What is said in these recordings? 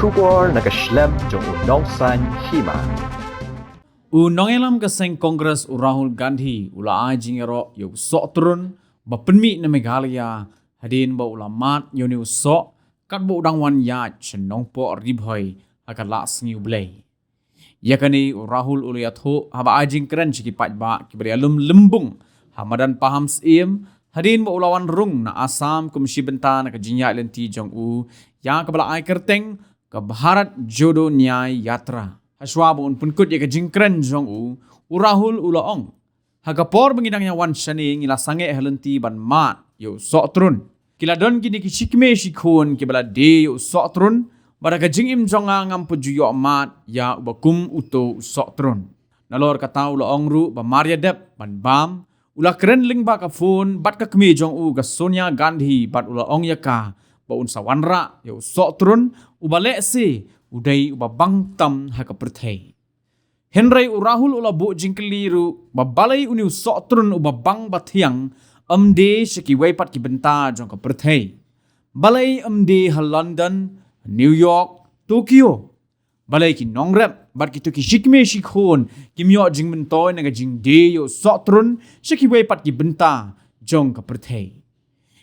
Shubor nakaslem jong unongsan Hima. Nongelam kaseng Kongres Rahul Gandhi ula jingero yo Sohtrun bapenmi na Meghalaya hadin ba ulamat yo ni usok kat bo udangwan ya chenong po ribhoy akala sngiu blay. Yakani Rahul ulayatho haba ajing keren chiki pajba kibri alum lembung hamadan paham sim hadin ba ulawan rung na Asam kumshi benta na kajinya lenti Jong ya kabala ai kerteng ke Bharat Jodo Nyai Yatra. Haswabon pun kut ya jingkren Jong Rahul ulaong. Hagapor bengidangnya wan shani ngila sange halenti ban mat yo Sohtrun. Kila don gini kichikme shikun kibala de yo Sohtrun bada Jingim Jonga ngam pujuyo mat ya ubakum uto Sohtrun. Nalor kata ulaong ru ba Maria Dep ban bam ula keren ling ba ka phone bat ka kmi Jong ga Sonia Gandhi bat ulaong ya ka ba unsa wanra yo Sohtrun ubale si udai ubabang tam haka perthai. Henry Rahul ulabu jingkeliru babalai uni Sohtrun ubabang bathiang amde shiki waipat ki benta jong ka perthai. Balai amde ha London, New York, Tokyo. Balai ki nongrep bat ki tuki shikme shikhon kimyo jing mentoy naga jing de yo Sohtrun shiki waipat ki benta jong ka perthai.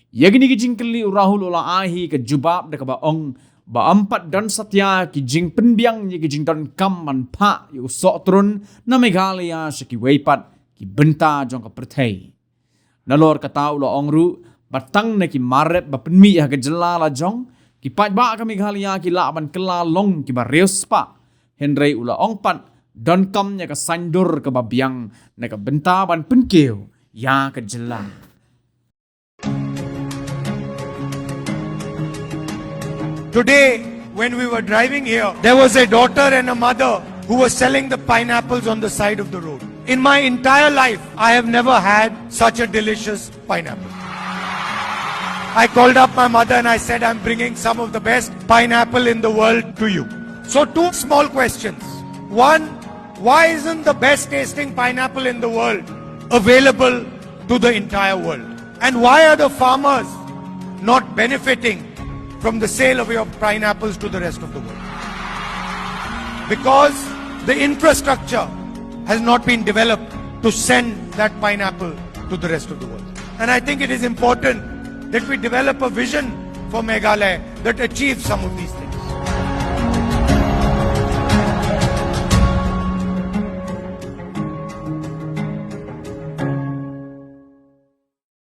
Yagini ki jingkeli Rahul ula ahi ke jubab deka baong ba ampat dan satya ki jing penbiang ni ki jing dan kam man pa yo Sohtrun na Meghalaya shiki weipat ki benta jong ka perthai. Nalor kata ula ongru batang na ki marep ba penmi ha ke jelala jong ki pajba ka Meghalaya ki la ban kela long ki ba reus pa. Henry ula ongpat dan kam nya ka sandur ke babiang na ka benta ban penkeu ya ke jelala. Today, when we were driving here, there was a daughter and a mother who were selling the pineapples on the side of the road. In my entire life, I have never had such a delicious pineapple. I called up my mother and I said, I'm bringing some of the best pineapple in the world to you. So two small questions. One, why isn't the best tasting pineapple in the world available to the entire world? And why are the farmers not benefiting from the sale of your pineapples to the rest of the world? Because the infrastructure has not been developed to send that pineapple to the rest of the world. And I think it is important that we develop a vision for Meghalaya that achieves some of these things.